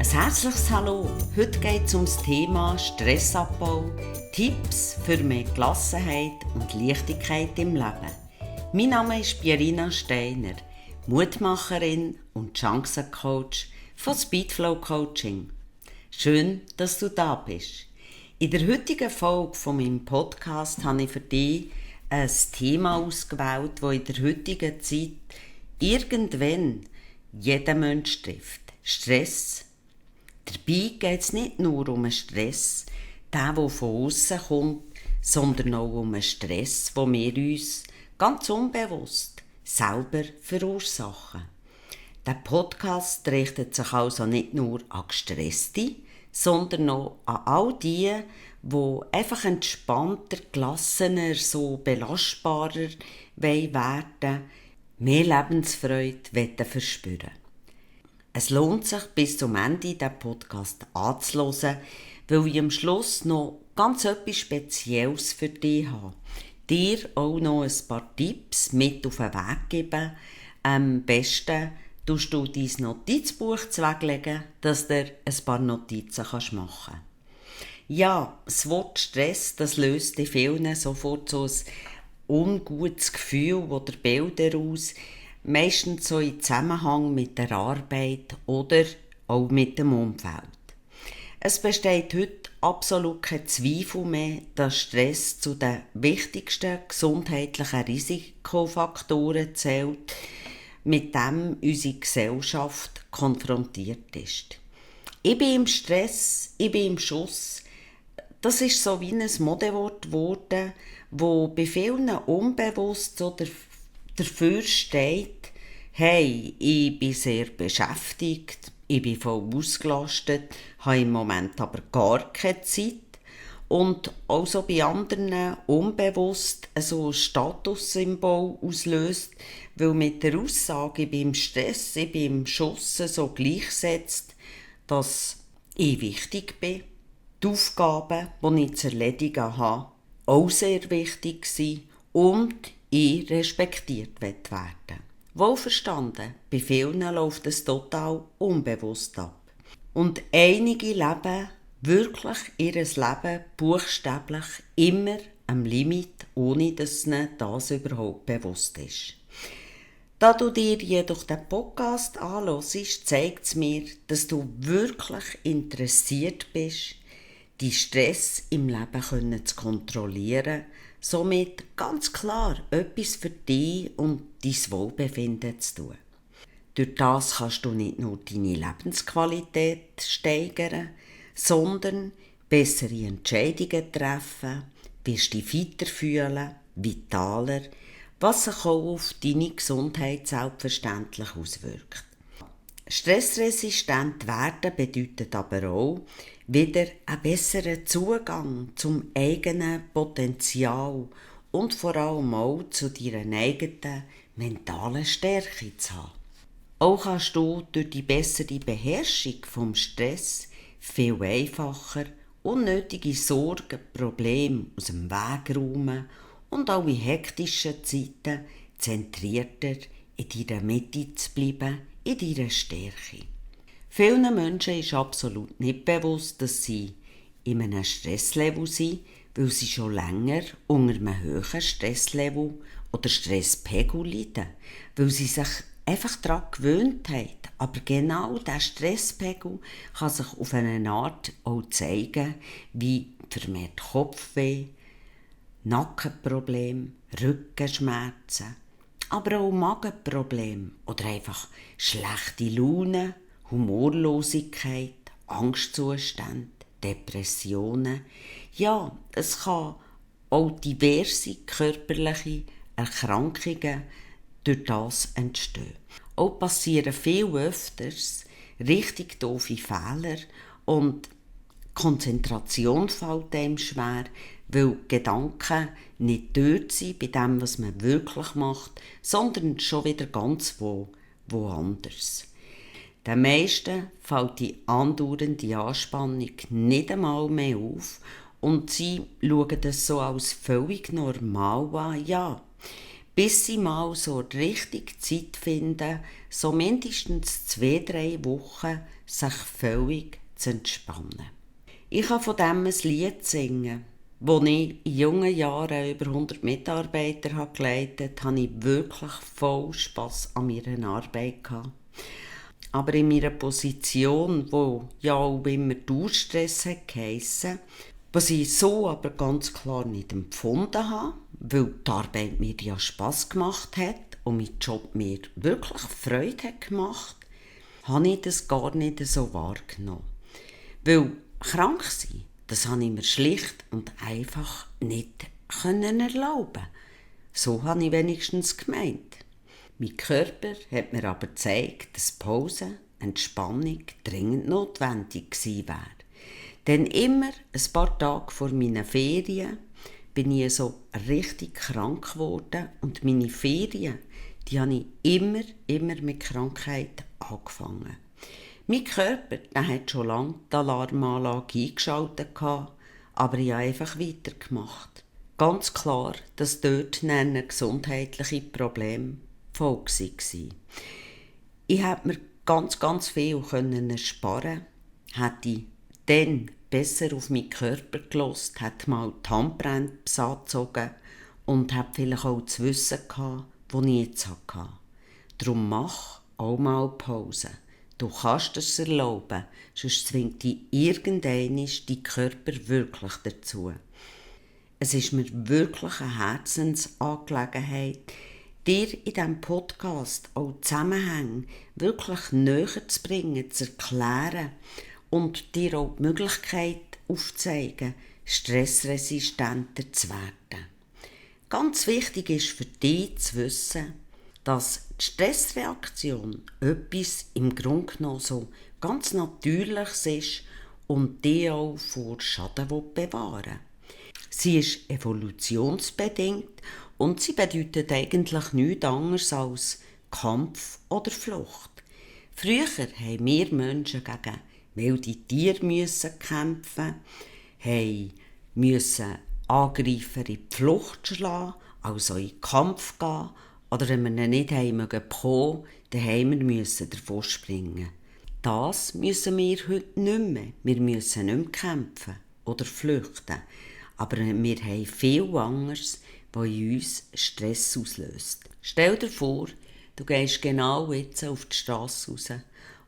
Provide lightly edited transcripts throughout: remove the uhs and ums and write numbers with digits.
Ein herzliches Hallo. Heute geht es um das Thema Stressabbau, Tipps für mehr Gelassenheit und Leichtigkeit im Leben. Mein Name ist Pierina Steiner, Mutmacherin und Chancencoach von Speedflow Coaching. Schön, dass du da bist. In der heutigen Folge von meinem Podcast habe ich für dich ein Thema ausgewählt, das in der heutigen Zeit irgendwann jeden Mensch trifft. Stress. Dabei geht es nicht nur um einen Stress, der von außen kommt, sondern auch um einen Stress, den wir uns ganz unbewusst selber verursachen. Der Podcast richtet sich also nicht nur an Gestresste, sondern auch an all die einfach entspannter, gelassener, so belastbarer werden, mehr Lebensfreude verspüren. Es lohnt sich, bis zum Ende diesen Podcast anzuhören, weil ich am Schluss noch ganz etwas Spezielles für dich habe. Dir auch noch ein paar Tipps mit auf den Weg geben. Am besten tust du dein Notizbuch zuweglegen, dass du ein paar Notizen machen kannst. Ja, das Wort Stress, das löst in vielen sofort so ein ungutes Gefühl oder Bilder aus, meistens so im Zusammenhang mit der Arbeit oder auch mit dem Umfeld. Es besteht heute absolut kein Zweifel mehr, dass Stress zu den wichtigsten gesundheitlichen Risikofaktoren zählt, mit dem unsere Gesellschaft konfrontiert ist. Ich bin im Stress, ich bin im Schuss. Das ist so wie ein Modewort geworden, wo bei vielen unbewusst oder dafür steht, hey, ich bin sehr beschäftigt, ich bin voll ausgelastet, habe im Moment aber gar keine Zeit. Und auch so bei anderen unbewusst so ein Statussymbol auslöst, weil mit der Aussage, ich bin im Stress, ich bin im Schuss, so gleichsetzt, dass ich wichtig bin, die Aufgaben, die ich zu erledigen habe, auch sehr wichtig sind und ich respektiert werden. Wohlverstanden, bei vielen läuft es total unbewusst ab. Und einige leben wirklich ihr Leben buchstäblich immer am Limit, ohne dass ihnen das überhaupt bewusst ist. Da du dir jedoch den Podcast anhörst, zeigt es mir, dass du wirklich interessiert bist, die Stress im Leben zu kontrollieren, somit ganz klar etwas für dich und dein Wohlbefinden zu tun. Durch das kannst du nicht nur deine Lebensqualität steigern, sondern bessere Entscheidungen treffen, wirst dich fitter fühlen, vitaler, was sich auch auf deine Gesundheit selbstverständlich auswirkt. Stressresistent werden bedeutet aber auch wieder einen besseren Zugang zum eigenen Potenzial und vor allem auch zu deiner eigenen mentalen Stärke zu haben. Auch kannst du durch die bessere Beherrschung vom Stress viel einfacher unnötige Sorgen, Probleme aus dem Weg räumen und auch in hektischen Zeiten zentrierter in deiner Mitte zu bleiben, in deiner Stärke. Vielen Menschen ist absolut nicht bewusst, dass sie in einem Stresslevel sind, weil sie schon länger unter einem hohen Stresslevel oder Stresspegel leiden, weil sie sich einfach daran gewöhnt haben. Aber genau dieser Stresspegel kann sich auf eine Art auch zeigen, wie vermehrt Kopfweh, Nackenprobleme, Rückenschmerzen, aber auch Magenprobleme oder einfach schlechte Laune, Humorlosigkeit, Angstzustände, Depressionen. Ja, es kann auch diverse körperliche Erkrankungen durch das entstehen. Auch passieren viel öfters richtig doofe Fehler und Konzentration fällt einem schwer, weil die Gedanken nicht dort sind bei dem, was man wirklich macht, sondern schon wieder ganz woanders. Den meisten fällt die andauernde Anspannung nicht einmal mehr auf und sie schauen das so als völlig normal an. Ja, bis sie mal so richtig Zeit finden, so mindestens 2-3 Wochen sich völlig zu entspannen. Ich kann von dem ein Lied singen. Als ich in jungen Jahren über 100 Mitarbeiter geleitet habe, hatte ich wirklich voll Spass an meiner Arbeit. Aber in meiner Position, wo ja auch immer Dauerstress geheissen, was ich so aber ganz klar nicht empfunden habe, weil die Arbeit mir ja Spass gemacht hat und mein Job mir wirklich Freude hat gemacht, habe ich das gar nicht so wahrgenommen. Weil krank sein, das habe ich mir schlicht und einfach nicht erlauben. So habe ich wenigstens gemeint. Mein Körper hat mir aber gezeigt, dass Pause, Entspannung dringend notwendig gewesen wäre. Denn immer ein paar Tage vor meinen Ferien bin ich so richtig krank geworden und meine Ferien, die habe ich immer mit Krankheit angefangen. Mein Körper, der hat schon lange die Alarmanlage eingeschaltet, aber ich habe einfach weitergemacht. Ganz klar, dass dort ein gesundheitliche Probleme Folge waren. Ich konnte mir ganz viel ersparen, hätte ich dann besser auf meinen Körper gehört, hätte mal die Handbremse angezogen und hätte vielleicht auch das Wissen gehabt, das ich jetzt hatte. Darum mach auch mal Pause. Du kannst es erlauben, sonst zwingt dich irgendeinmal dein Körper wirklich dazu. Es ist mir wirklich eine Herzensangelegenheit, dir in diesem Podcast auch Zusammenhänge wirklich näher zu bringen, zu erklären und dir auch die Möglichkeit aufzuzeigen, stressresistenter zu werden. Ganz wichtig ist für dich zu wissen, dass die Stressreaktion etwas im Grunde genommen so ganz Natürliches ist und dich auch vor Schaden bewahren will. Sie ist evolutionsbedingt und sie bedeutet eigentlich nichts anderes als Kampf oder Flucht. Früher haben wir Menschen gegen wilde Tiere kämpfen, mussten Angreifer in die Flucht schlagen, also in den Kampf gehen, oder wenn wir ihn nicht bekommen, dann mussten wir davon springen. Das müssen wir heute nicht mehr. Wir müssen nicht mehr kämpfen oder flüchten. Aber wir haben viel anderes, was in uns Stress auslöst. Stell dir vor, du gehst genau jetzt auf die Strasse raus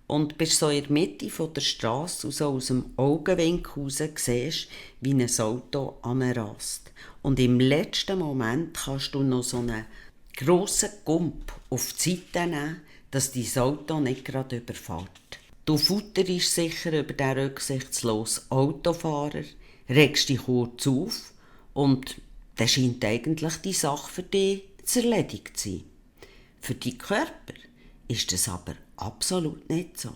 und bist so in der Mitte der Strasse und so aus dem Augenwinkel raus siehst, wie ein Auto anrast. Und im letzten Moment kannst du noch so einen grossen Gump auf die Seite nehmen, dass dein Auto nicht gerade überfährt. Du futterst sicher über den rücksichtslosen Autofahrer, regst dich kurz auf und dann scheint eigentlich die Sache für dich zu erledigt zu sein. Für deinen Körper ist das aber absolut nicht so.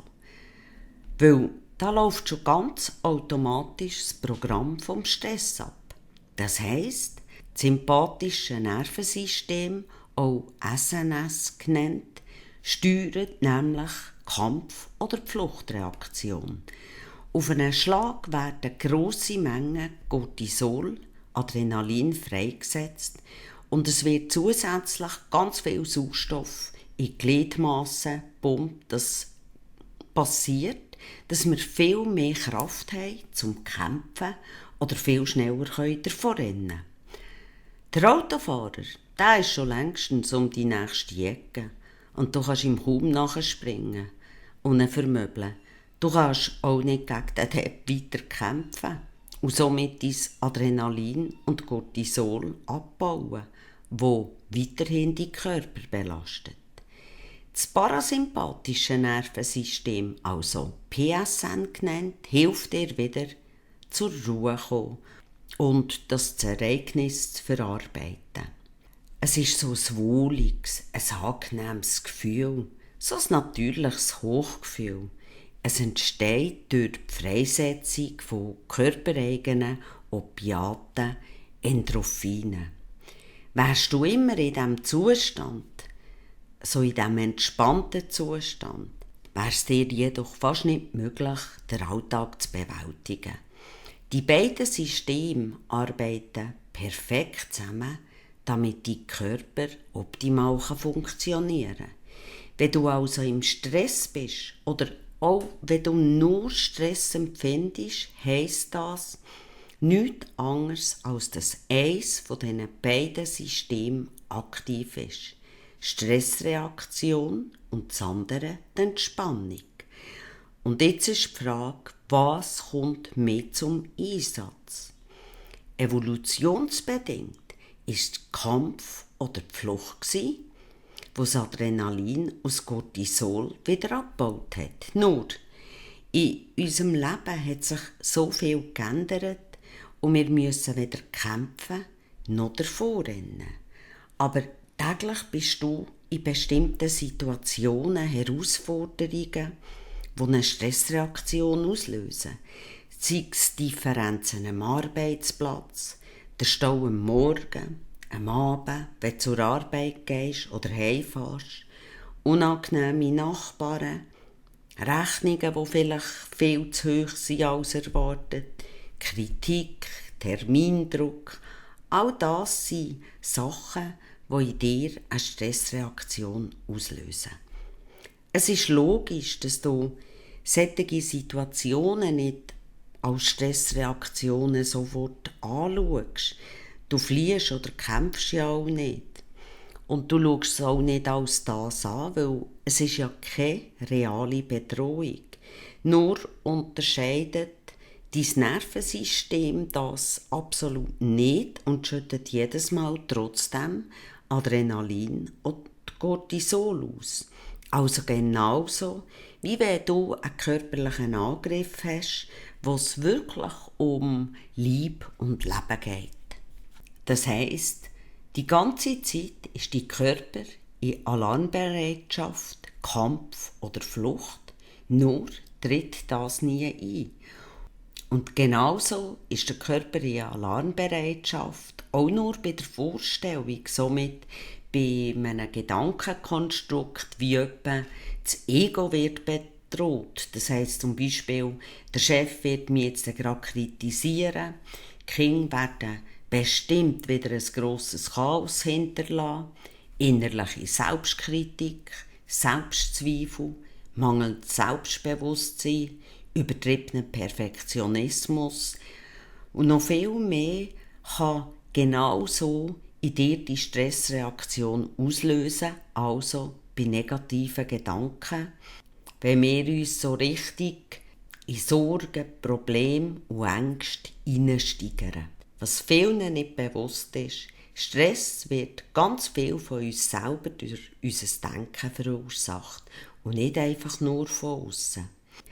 Weil da läuft schon ganz automatisch das Programm vom Stress ab. Das heisst, das sympathische Nervensystem, auch SNS genannt, steuert nämlich Kampf- oder die Fluchtreaktion. Auf einen Schlag werden grosse Mengen Cortisol, Adrenalin freigesetzt und es wird zusätzlich ganz viel Sauerstoff in die Gliedmassen gepumpt. Das passiert, dass wir viel mehr Kraft haben zum Kämpfen oder viel schneller davonrennen können. Der Autofahrer, der ist schon längstens um die nächste Ecke und du kannst ihm kaum nachspringen und ihn vermöbeln. Du kannst auch nicht gegen den Depp weiter kämpfen und somit dein Adrenalin und Cortisol abbauen, wo weiterhin deinen Körper belastet. Das parasympathische Nervensystem, also PSN genannt, hilft dir wieder zur Ruhe zu kommen und das Ereignis zu verarbeiten. Es ist so ein wohliges, ein angenehmes Gefühl, so ein natürliches Hochgefühl. Es entsteht durch die Freisetzung von körpereigenen Opiaten, Endorphinen. Wärst du immer in diesem Zustand, so in diesem entspannten Zustand, wäre es dir jedoch fast nicht möglich, den Alltag zu bewältigen. Die beiden Systeme arbeiten perfekt zusammen, damit dein Körper optimal funktionieren kann. Wenn du also im Stress bist oder auch wenn du nur Stress empfindest, heisst das nichts anderes, als dass eines von diesen beiden Systemen aktiv ist. Stressreaktion und das andere die Entspannung. Und jetzt ist die Frage, was kommt mehr zum Einsatz? Evolutionsbedingt ist es Kampf oder die Flucht gsi, wo das Adrenalin aus Cortisol wieder abgebaut hat. Nur, in unserem Leben hat sich so viel geändert und wir müssen weder kämpfen noch davor rennen. Aber täglich bist du in bestimmten Situationen, Herausforderungen, die eine Stressreaktion auslösen. Sei es Differenzen am Arbeitsplatz, der Stau am Morgen, am Abend, wenn du zur Arbeit gehst oder heimfährst, unangenehme Nachbarn, Rechnungen, die vielleicht viel zu hoch sind als erwartet, Kritik, Termindruck, all das sind Sachen, die in dir eine Stressreaktion auslösen. Es ist logisch, dass du solche Situationen nicht als Stressreaktionen sofort anschaust. Du fliehst oder kämpfst ja auch nicht. Und du schaust es auch nicht als das an, weil es ist ja keine reale Bedrohung. Nur unterscheidet dein Nervensystem das absolut nicht und schüttet jedes Mal trotzdem Adrenalin und Cortisol aus. Also genauso, wie wenn du einen körperlichen Angriff hast, wo es wirklich um Leib und Leben geht. Das heisst, die ganze Zeit ist dein Körper in Alarmbereitschaft, Kampf oder Flucht, nur tritt das nie ein. Und genauso ist der Körper in Alarmbereitschaft, auch nur bei der Vorstellung, somit bei einem Gedankenkonstrukt, wie etwa das Ego wird bedroht. Das heisst zum Beispiel, der Chef wird mich jetzt gerade kritisieren, die Kinder werden bestimmt wieder ein grosses Chaos hinterlassen, innerliche Selbstkritik, Selbstzweifel, mangelndes Selbstbewusstsein, übertriebener Perfektionismus und noch viel mehr kann genauso in dir die Stressreaktion auslösen, also bei negativen Gedanken, wenn wir uns so richtig in Sorgen, Probleme und Ängste hineinsteigern. Was vielen nicht bewusst ist, Stress wird ganz viel von uns selber durch unser Denken verursacht und nicht einfach nur von außen.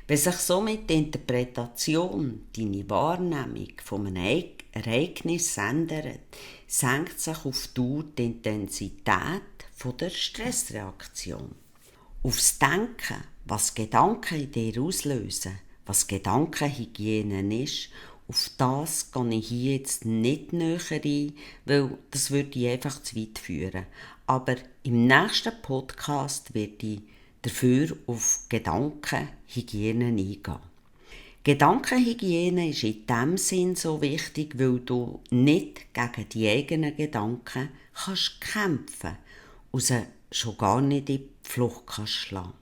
Wenn sich somit die Interpretation, deine Wahrnehmung von einem Ereignis ändert, senkt sich auf Dauer die Intensität der Stressreaktion. Aufs Denken, was Gedanken in dir auslösen, was Gedankenhygiene ist, auf das gehe ich hier jetzt nicht näher ein, weil das würde ich einfach zu weit führen. Aber im nächsten Podcast werde ich dafür auf Gedankenhygiene eingehen. Gedankenhygiene ist in dem Sinn so wichtig, weil du nicht gegen die eigenen Gedanken kannst kämpfen und sie schon gar nicht in die Flucht kannst schlagen.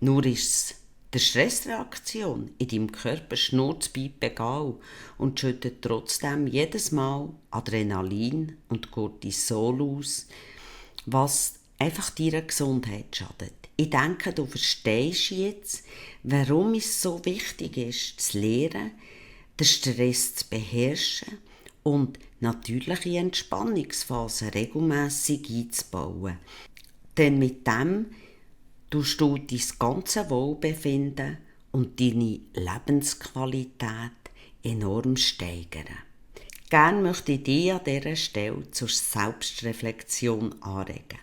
Nur ist es der Stressreaktion in deinem Körper schnurzpiepe egal und schüttet trotzdem jedes Mal Adrenalin und Cortisol aus, was einfach deiner Gesundheit schadet. Ich denke, du verstehst jetzt, warum es so wichtig ist, zu lernen, den Stress zu beherrschen und natürliche Entspannungsphasen regelmässig einzubauen. Denn mit dem tust du dein ganze Wohlbefinden und deine Lebensqualität enorm steigern. Gerne möchte ich dich an dieser Stelle zur Selbstreflexion anregen.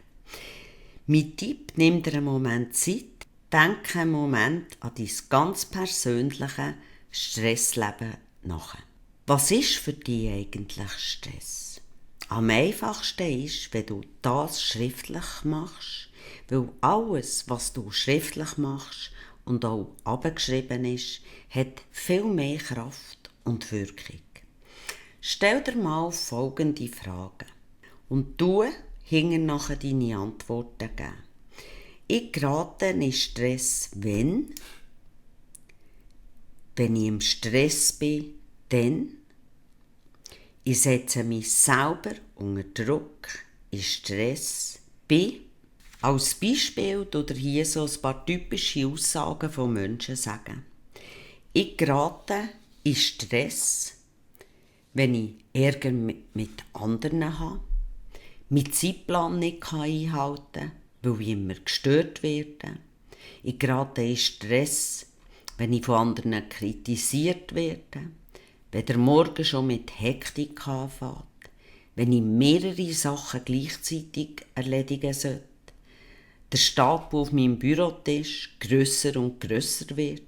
Mein Tipp: nimm dir einen Moment Zeit, denke einen Moment an dein ganz persönliche Stressleben nach. Was ist für dich eigentlich Stress? Am einfachsten ist, wenn du das schriftlich machst, weil alles, was du schriftlich machst und auch abgeschrieben ist, hat viel mehr Kraft und Wirkung. Stell dir mal folgende Fragen. und du hinten nachher deine Antworten geben. Ich gerate in Stress, wenn ich im Stress bin, dann ich setze mich selber unter Druck, in Stress bin. Als Beispiel oder hier so ein paar typische Aussagen von Menschen sagen. Ich gerate in Stress, wenn ich Ärger mit anderen habe, meinen Zeitplan nicht einhalten kann, weil ich immer gestört werde. Ich gerate in Stress, wenn ich von anderen kritisiert werde, wenn der Morgen schon mit Hektik anfängt, wenn ich mehrere Sachen gleichzeitig erledigen sollte, der Stapel auf meinem Bürotisch grösser und grösser wird,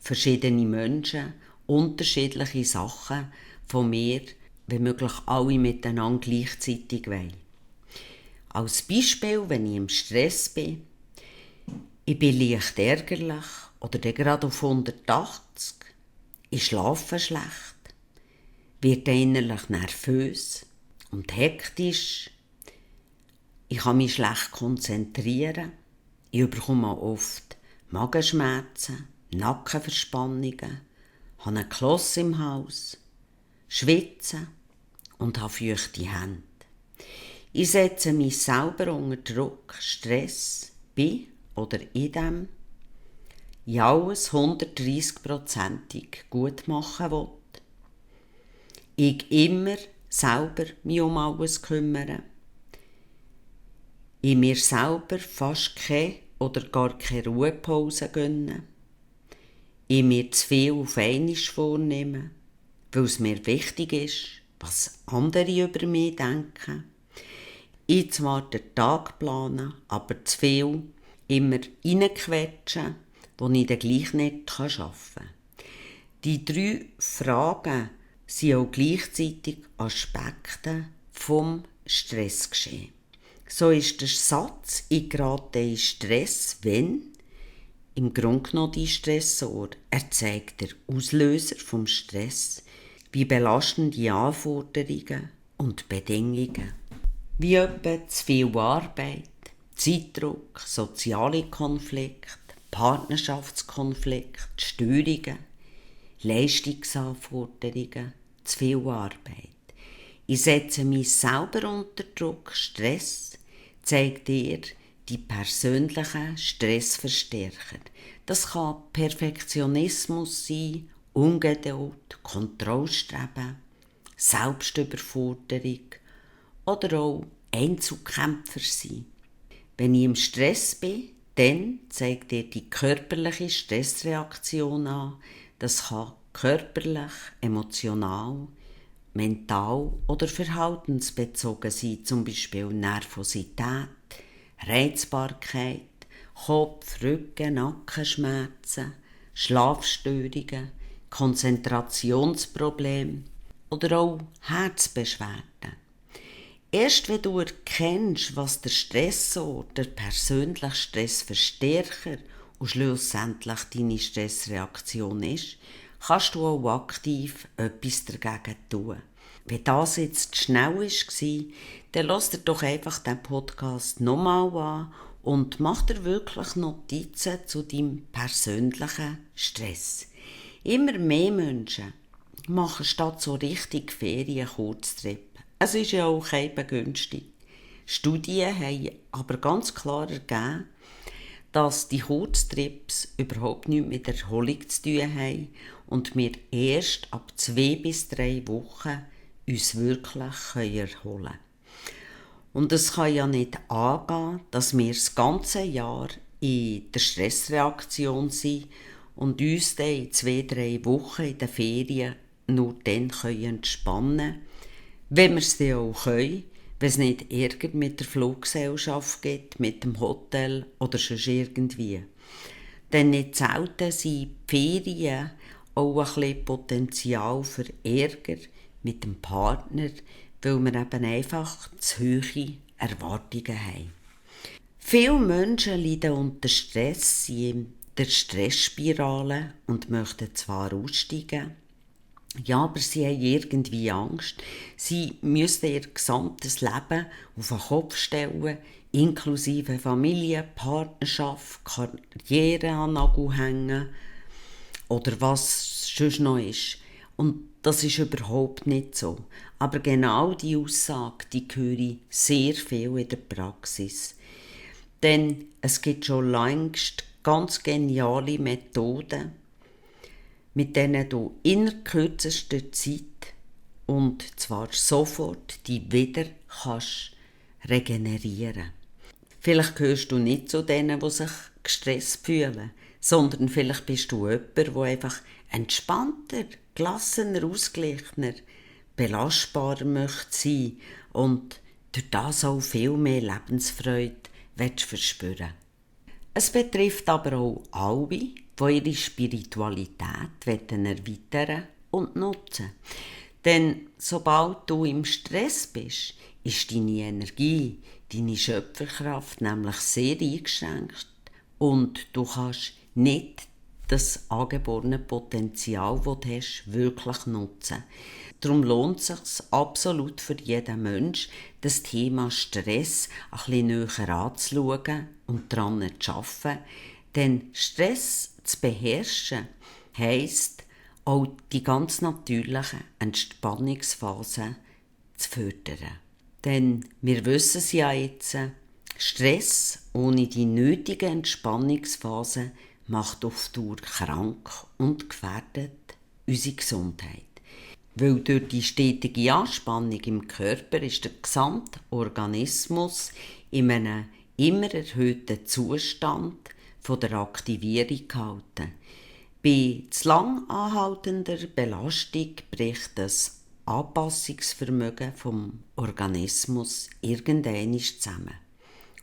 verschiedene Menschen, unterschiedliche Sachen von mir, wenn möglich alle miteinander gleichzeitig wollen. Als Beispiel, wenn ich im Stress bin, ich bin leicht ärgerlich oder gerade auf 180, ich schlafe schlecht, werde innerlich nervös und hektisch, ich kann mich schlecht konzentrieren, ich bekomme oft Magenschmerzen, Nackenverspannungen, habe einen Kloß im Hals, schwitze und habe feuchte Hände. Ich setze mich selber unter Druck, Stress, bin oder in dem ich alles 130%ig gut machen will. Ich immer selber mich um alles kümmere. Ich mir selber fast keine oder gar keine Ruhepause gönne. Ich mir zu viel auf einmal vornehme, weil es mir wichtig ist, was andere über mich denken. Ich zwar den Tag plane, aber zu viel immer reinquetsche, wo ich dann gleich nicht arbeiten kann. Die 3 Fragen sind auch gleichzeitig Aspekte vom Stressgeschehen. So ist der Satz, ich gerate in Stress, wenn im Grunde genommen die Stressor. Er zeigt den Auslöser vom Stress, wie belastende Anforderungen und Bedingungen, wie etwa zu viel Arbeit, Zeitdruck, soziale Konflikte, Partnerschaftskonflikte, Störungen, Leistungsanforderungen, zu viel Arbeit. Ich setze mich selber unter Druck, Stress, zeigt dir die persönlichen Stressverstärker. Das kann Perfektionismus sein, Ungeduld, Kontrollstreben, Selbstüberforderung oder auch Einzelkämpfer sein. Wenn ich im Stress bin, dann zeigt dir die körperliche Stressreaktion an. Das kann körperlich, emotional, mental oder verhaltensbezogen sein, zum Beispiel Nervosität, Reizbarkeit, Kopf-, Rücken-, Nackenschmerzen, Schlafstörungen, Konzentrationsprobleme oder auch Herzbeschwerden. Erst wenn du erkennst, was der Stressor, der persönliche Stressverstärker und schlussendlich deine Stressreaktion ist, kannst du auch aktiv etwas dagegen tun. Wenn das jetzt zu schnell war, dann lass dir doch einfach den Podcast nochmal an und mach dir wirklich Notizen zu deinem persönlichen Stress. Immer mehr Menschen machen statt so richtig Ferien Kurztrip. Es ist ja auch eben günstig. Studien haben aber ganz klar ergeben, dass die Kurztrips überhaupt nichts mit Erholung zu tun haben und wir erst ab 2 bis 3 Wochen uns wirklich erholen können. Und es kann ja nicht angehen, dass wir das ganze Jahr in der Stressreaktion sind und uns dann in 2-3 Wochen in den Ferien nur dann entspannen können, wenn wir es dann auch können, wenn es nicht Ärger mit der Fluggesellschaft gibt, mit dem Hotel oder sonst irgendwie. Denn nicht selten sind die Ferien auch ein bisschen Potenzial für Ärger mit dem Partner, weil wir eben einfach zu hohe Erwartungen haben. Viele Menschen leiden unter Stress, sind in der Stressspirale und möchten zwar aussteigen, Ja, aber sie haben irgendwie Angst. Sie müssten ihr gesamtes Leben auf den Kopf stellen, inklusive Familie, Partnerschaft, Karriere an den Nagel hängen oder was sonst noch ist. Und das ist überhaupt nicht so. Aber genau die Aussage, die höre ich sehr viel in der Praxis. Denn es gibt schon längst ganz geniale Methoden, mit denen du innerhalb kürzester Zeit und zwar sofort die wieder kannst regenerieren. Vielleicht gehörst du nicht zu denen, die sich gestresst fühlen, sondern vielleicht bist du jemand, der einfach entspannter, gelassener, ausgeglichener, belastbarer möchte sein und durch das auch viel mehr Lebensfreude verspüren. Es betrifft aber auch alle, die ihre Spiritualität erweitern und nutzen. Denn sobald du im Stress bist, ist deine Energie, deine Schöpferkraft nämlich sehr eingeschränkt und du kannst nicht das angeborene Potenzial, das du hast, wirklich nutzen. Darum lohnt es sich absolut für jeden Mensch, das Thema Stress ein bisschen näher anzuschauen und daran zu arbeiten. Denn Stress zu beherrschen heisst, auch die ganz natürlichen Entspannungsphasen zu fördern. Denn wir wissen es ja jetzt, Stress ohne die nötigen Entspannungsphasen macht auf Dauer krank und gefährdet unsere Gesundheit. Weil durch die stetige Anspannung im Körper ist der gesamte Organismus in einem immer erhöhten Zustand von der Aktivierung gehalten. Bei zu lang anhaltender Belastung bricht das Anpassungsvermögen vom Organismus irgendwann zusammen.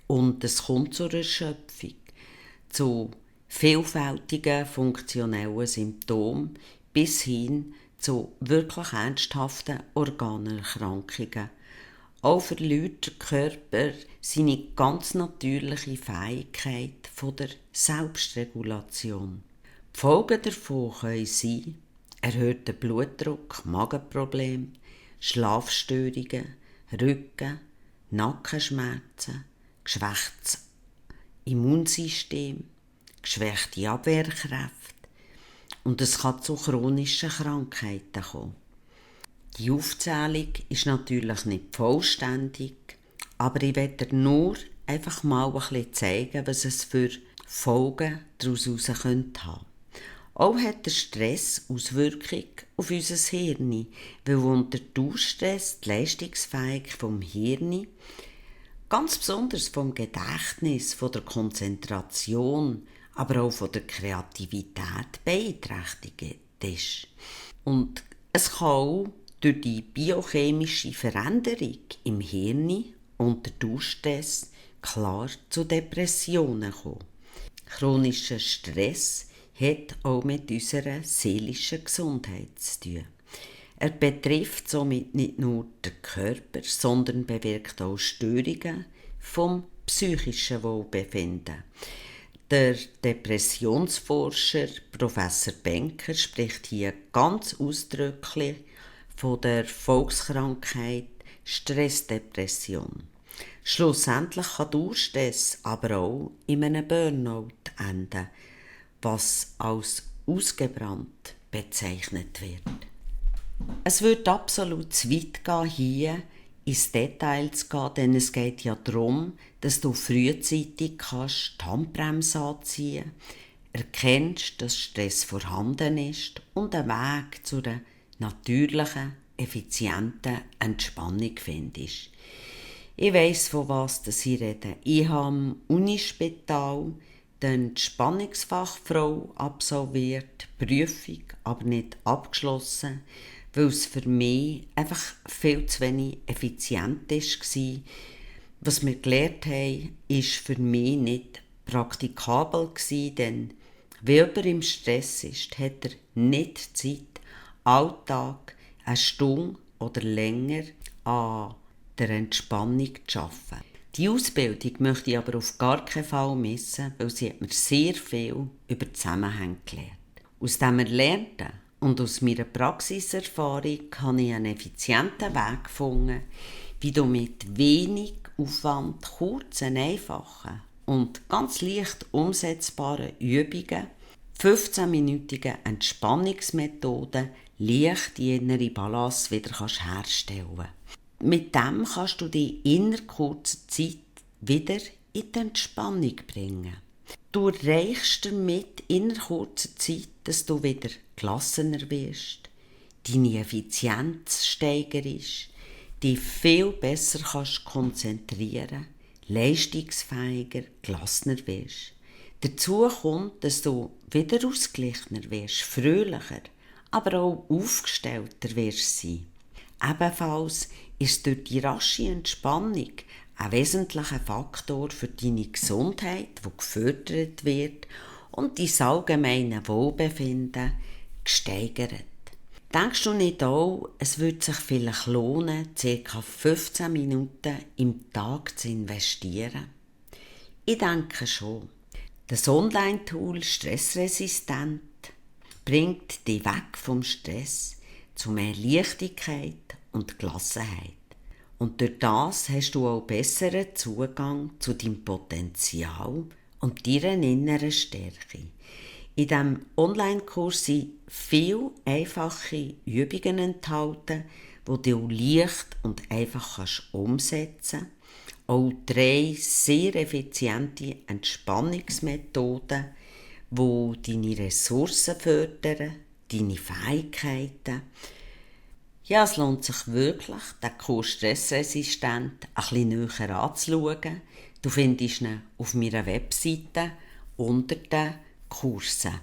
Und es kommt zur Erschöpfung, zu vielfältigen funktionellen Symptomen bis hin zu wirklich ernsthaften Organerkrankungen. Auch verliert der Körper seine ganz natürliche Fähigkeit von der Selbstregulation. Die Folgen davon können sein: erhöhter Blutdruck, Magenprobleme, Schlafstörungen, Rücken, Nackenschmerzen, geschwächtes Immunsystem, geschwächte Abwehrkräfte und es kann zu chronischen Krankheiten kommen. Die Aufzählung ist natürlich nicht vollständig, aber ich werde dir nur einfach mal ein bisschen zeigen, was es für Folgen daraus haben könnte. Auch hat der Stress Auswirkungen auf unser Hirn, weil unter Dauerstress die Leistungsfähigkeit vom Hirn, ganz besonders vom Gedächtnis, von der Konzentration, aber auch von der Kreativität beeinträchtigt ist. Und es kann auch durch die biochemische Veränderung im Hirn unter Dauerstress klar zu Depressionen kommen. Chronischer Stress hat auch mit unserer seelischen Gesundheit zu tun. Er betrifft somit nicht nur den Körper, sondern bewirkt auch Störungen vom psychischen Wohlbefinden. Der Depressionsforscher Professor Benker spricht hier ganz ausdrücklich von der Volkskrankheit Stressdepression. Schlussendlich kann Dauerstress aber auch in einem Burnout enden, was als ausgebrannt bezeichnet wird. Es wird absolut zu weit gehen, hier ins Detail zu gehen, denn es geht ja darum, dass du frühzeitig die Handbremse anziehen kannst, erkennst, dass Stress vorhanden ist und einen Weg zu einer natürlichen, effizienten Entspannung findest. Ich weiss, von was ich rede. Ich habe am Unispital die Entspannungsfachfrau absolviert, Prüfung aber nicht abgeschlossen, weil es für mich einfach viel zu wenig effizient war. Was wir gelernt haben, war für mich nicht praktikabel, denn wenn jemand im Stress ist, hat er nicht Zeit, Alltag eine Stunde oder länger an der Entspannung zu arbeiten. Die Ausbildung möchte ich aber auf gar keinen Fall missen, weil sie hat mir sehr viel über Zusammenhänge gelernt. Aus dem Erlernten und aus meiner Praxiserfahrung habe ich einen effizienten Weg gefunden, wie du mit wenig Aufwand kurzen, einfachen und ganz leicht umsetzbaren Übungen, 15-minütigen Entspannungsmethoden leicht die innere Balance wieder herstellen kannst. Mit dem kannst du dich innerhalb kurzer Zeit wieder in die Entspannung bringen. Du erreichst damit innerhalb kurzer Zeit, dass du wieder gelassener wirst, deine Effizienz steigerst, dich viel besser kannst konzentrieren, leistungsfähiger, gelassener wirst. Dazu kommt, dass du wieder ausgeglichener wirst, fröhlicher, aber auch aufgestellter wirst sein. Ebenfalls ist durch die rasche Entspannung ein wesentlicher Faktor für deine Gesundheit, die gefördert wird und dein allgemeine Wohlbefinden gesteigert. Denkst du nicht auch, es würde sich vielleicht lohnen, ca. 15 Minuten im Tag zu investieren? Ich denke schon. Das Online-Tool Stressresistent bringt dich weg vom Stress zu mehr Leichtigkeit und Gelassenheit. Und durch das hast du auch besseren Zugang zu deinem Potenzial und deiner inneren Stärke. In diesem Online-Kurs sind viele einfache Übungen enthalten, die du leicht und einfach umsetzen kannst. Auch 3 sehr effiziente Entspannungsmethoden, die deine Ressourcen fördern, deine Fähigkeiten. Ja, es lohnt sich wirklich, den Kurs Stressresistent ein bisschen näher anzuschauen. Du findest ihn auf meiner Webseite unter den Kursen.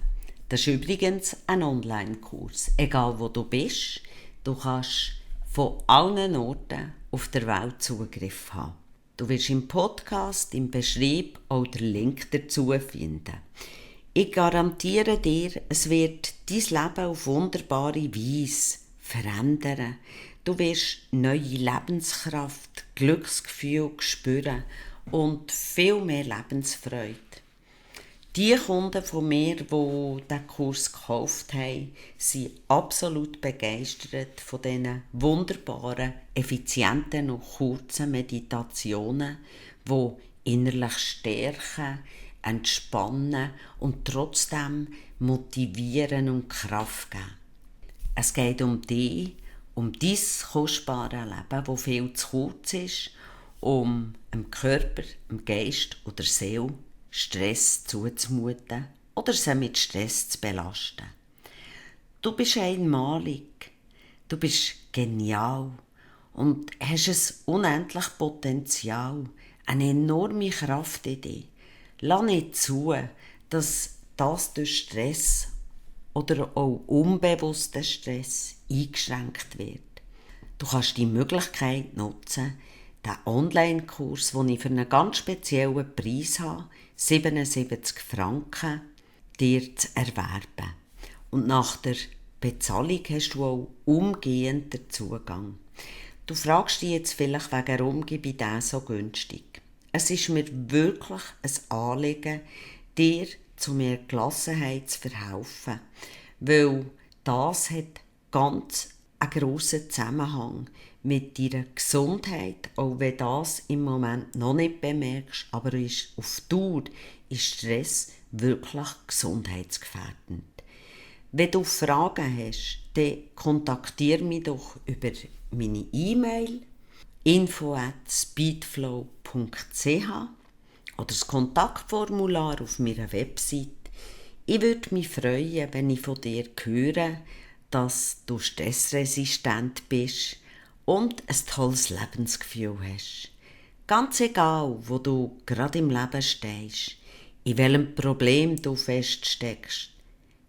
Das ist übrigens ein Online-Kurs. Egal wo du bist, du kannst von allen Orten auf der Welt Zugriff haben. Du wirst im Podcast, im Beschrieb auch den Link dazu finden. Ich garantiere dir, es wird dein Leben auf wunderbare Weise verändern. Du wirst neue Lebenskraft, Glücksgefühl spüren und viel mehr Lebensfreude. Die Kunden von mir, die diesen Kurs gekauft haben, sind absolut begeistert von diesen wunderbaren, effizienten und kurzen Meditationen, die innerlich stärken, entspannen und trotzdem motivieren und Kraft geben. Es geht um dich, um dein kostbares Leben, das viel zu kurz ist, um dem Körper, dem Geist oder der Seele Stress zuzumuten oder sie mit Stress zu belasten. Du bist einmalig, du bist genial und hast ein unendliches Potenzial, eine enorme Kraft in dir. Lass nicht zu, dass das durch Stress oder auch unbewussten Stress eingeschränkt wird. Du kannst die Möglichkeit nutzen, den Online-Kurs, den ich für einen ganz speziellen Preis habe, 77 Franken, dir zu erwerben. Und nach der Bezahlung hast du auch umgehend den Zugang. Du fragst dich jetzt vielleicht, warum gebe ich den so günstig? Es ist mir wirklich ein Anliegen, dir zu mehr Gelassenheit zu verhelfen, weil das hat ganz einen grossen Zusammenhang mit deiner Gesundheit, auch wenn das im Moment noch nicht bemerkst, aber auf Dauer ist Stress wirklich gesundheitsgefährdend. Wenn du Fragen hast, dann kontaktiere mich doch über meine E-Mail info@speedflow.ch oder das Kontaktformular auf meiner Website. Ich würde mich freuen, wenn ich von dir höre, dass du stressresistent bist und ein tolles Lebensgefühl hast. Ganz egal, wo du gerade im Leben stehst, in welchem Problem du feststeckst,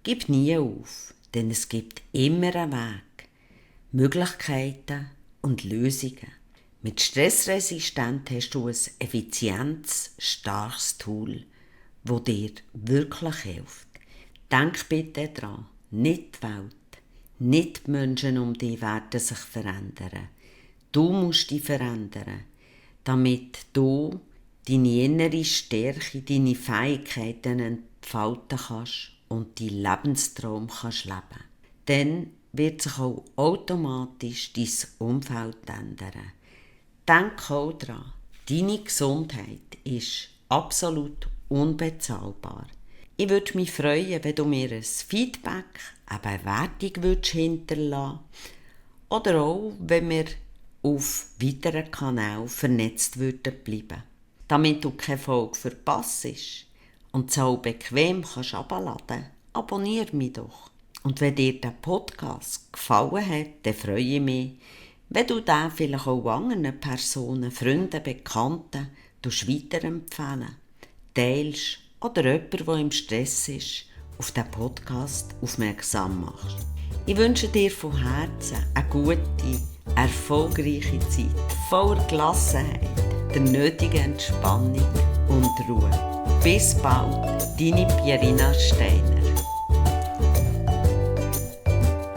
gib nie auf, denn es gibt immer einen Weg, Möglichkeiten und Lösungen. Mit Stressresistent hast du ein effizientes, starkes Tool, das dir wirklich hilft. Denk bitte daran, nicht die Welt, nicht die Menschen um dich werden sich verändern. Du musst dich verändern, damit du deine innere Stärke, deine Fähigkeiten entfalten kannst und deinen Lebenstraum kannst leben. dann wird sich auch automatisch dein Umfeld ändern. Denk auch daran, deine Gesundheit ist absolut unbezahlbar. Ich würde mich freuen, wenn du mir ein Feedback, eine Bewertung hinterlassen würdest oder auch, wenn wir auf weiteren Kanälen vernetzt bleiben. Damit du keine Folge verpasst und es auch bequem herunterladen kannst, abonniere mich doch. Und wenn dir der Podcast gefallen hat, dann freue ich mich, wenn du den vielleicht auch anderen Personen, Freunden, Bekannten weiterempfehlen, teilst oder jemanden, der im Stress ist, auf diesen Podcast aufmerksam machst. Ich wünsche dir von Herzen eine gute, erfolgreiche Zeit, voller Gelassenheit, der nötigen Entspannung und Ruhe. Bis bald, deine Pierina Steiner.